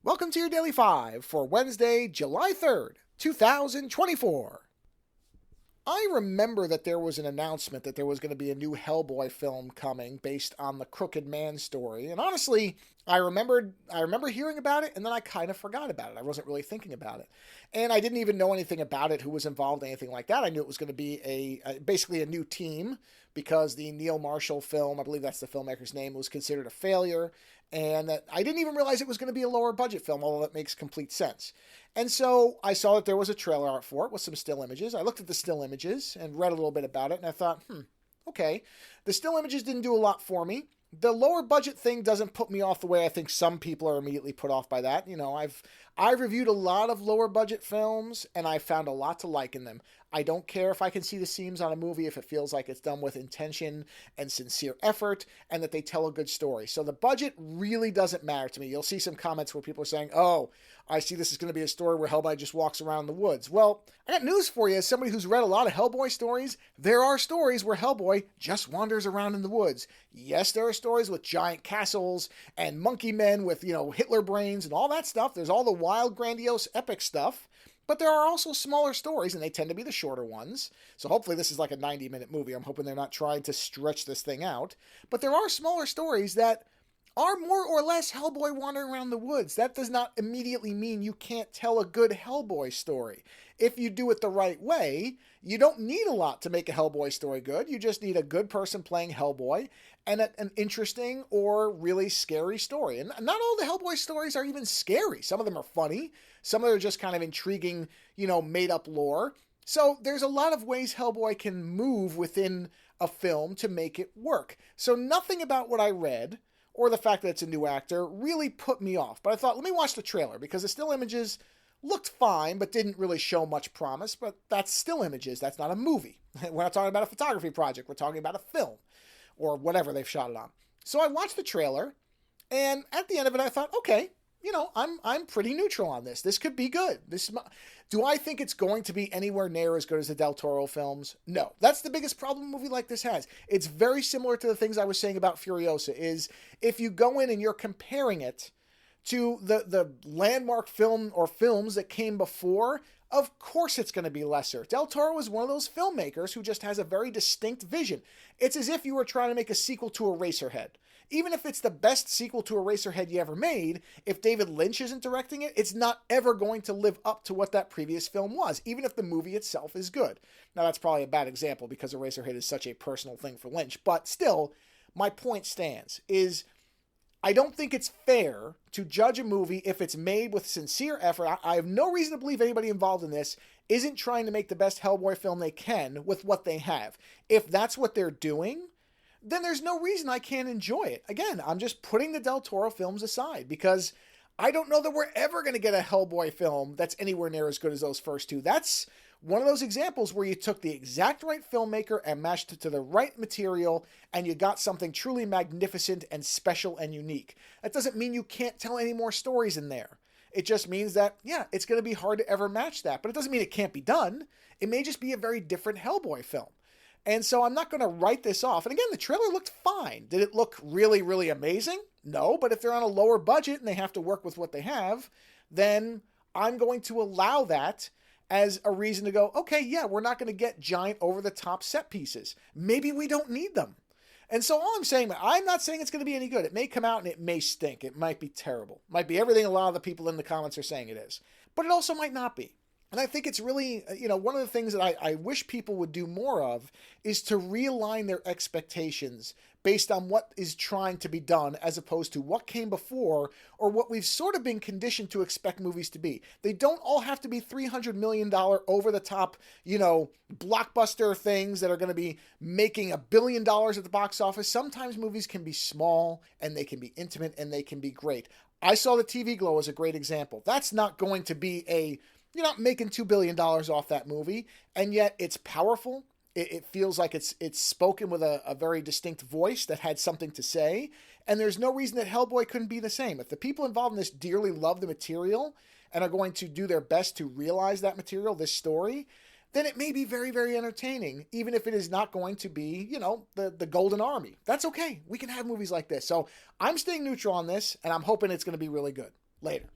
Welcome to your Daily 5 for Wednesday, July 3rd, 2024. I remember that there was an announcement that there was going to be a new Hellboy film coming based on the Crooked Man story. And honestly, I remember hearing about it and then I kind of forgot about it. I wasn't really thinking about it. And I didn't even know anything about it, who was involved, anything like that. I knew it was going to be basically a new team because the Neil Marshall film, I believe that's the filmmaker's name, was considered a failure. And that I didn't even realize it was going to be a lower budget film, although that makes complete sense. And so I saw that there was a trailer out for it with some still images. I looked at the still images and read a little bit about it, and I thought, okay. The still images didn't do a lot for me. The lower budget thing doesn't put me off the way I think some people are immediately put off by that. I've reviewed a lot of lower budget films, and I found a lot to like in them. I don't care if I can see the seams on a movie if it feels like it's done with intention and sincere effort and that they tell a good story. So the budget really doesn't matter to me. You'll see some comments where people are saying, oh, I see this is going to be a story where Hellboy just walks around the woods. Well, I got news for you. As somebody who's read a lot of Hellboy stories, there are stories where Hellboy just wanders around in the woods. Yes, there are stories with giant castles and monkey men with, Hitler brains and all that stuff. There's all the wild, grandiose, epic stuff. But there are also smaller stories, and they tend to be the shorter ones. So hopefully this is like a 90-minute movie. I'm hoping they're not trying to stretch this thing out. But there are smaller stories that are more or less Hellboy wandering around the woods. That does not immediately mean you can't tell a good Hellboy story. If you do it the right way, you don't need a lot to make a Hellboy story good. You just need a good person playing Hellboy and an interesting or really scary story. And not all the Hellboy stories are even scary. Some of them are funny. Some of them are just kind of intriguing, made-up lore. So there's a lot of ways Hellboy can move within a film to make it work. So nothing about what I read or the fact that it's a new actor really put me off. But I thought, let me watch the trailer because the still images looked fine but didn't really show much promise. But that's still images. That's not a movie. We're not talking about a photography project. We're talking about a film or whatever they've shot it on. So I watched the trailer, and at the end of it, I thought, okay, I'm pretty neutral on this. This could be good. Do I think it's going to be anywhere near as good as the Del Toro films? No. That's the biggest problem a movie like this has. It's very similar to the things I was saying about Furiosa, is if you go in and you're comparing it to the landmark film or films that came before, of course it's going to be lesser. Del Toro is one of those filmmakers who just has a very distinct vision. It's as if you were trying to make a sequel to Eraserhead. Even if it's the best sequel to Eraserhead you ever made, if David Lynch isn't directing it, it's not ever going to live up to what that previous film was, even if the movie itself is good. Now, that's probably a bad example because Eraserhead is such a personal thing for Lynch, but still, my point stands, is I don't think it's fair to judge a movie if it's made with sincere effort. I have no reason to believe anybody involved in this isn't trying to make the best Hellboy film they can with what they have. If that's what they're doing, then there's no reason I can't enjoy it. Again, I'm just putting the Del Toro films aside because I don't know that we're ever going to get a Hellboy film that's anywhere near as good as those first two. That's one of those examples where you took the exact right filmmaker and mashed it to the right material and you got something truly magnificent and special and unique. That doesn't mean you can't tell any more stories in there. It just means that, it's going to be hard to ever match that. But it doesn't mean it can't be done. It may just be a very different Hellboy film. And so I'm not going to write this off. And again, the trailer looked fine. Did it look really, really amazing? No, but if they're on a lower budget and they have to work with what they have, then I'm going to allow that as a reason to go, okay, we're not going to get giant over-the-top set pieces. Maybe we don't need them. And so all I'm not saying it's going to be any good. It may come out and it may stink. It might be terrible. It might be everything a lot of the people in the comments are saying it is. But it also might not be. And I think it's really, one of the things that I wish people would do more of is to realign their expectations based on what is trying to be done as opposed to what came before or what we've sort of been conditioned to expect movies to be. They don't all have to be $300 million over-the-top, blockbuster things that are going to be making $1 billion at the box office. Sometimes movies can be small and they can be intimate and they can be great. I saw the TV Glow as a great example. That's not going to be you're not making $2 billion off that movie, and yet it's powerful. It feels like it's spoken with a very distinct voice that had something to say, and there's no reason that Hellboy couldn't be the same. If the people involved in this dearly love the material and are going to do their best to realize that material, this story, then it may be very, very entertaining, even if it is not going to be, the Golden Army. That's okay. We can have movies like this. So I'm staying neutral on this, and I'm hoping it's going to be really good. Later.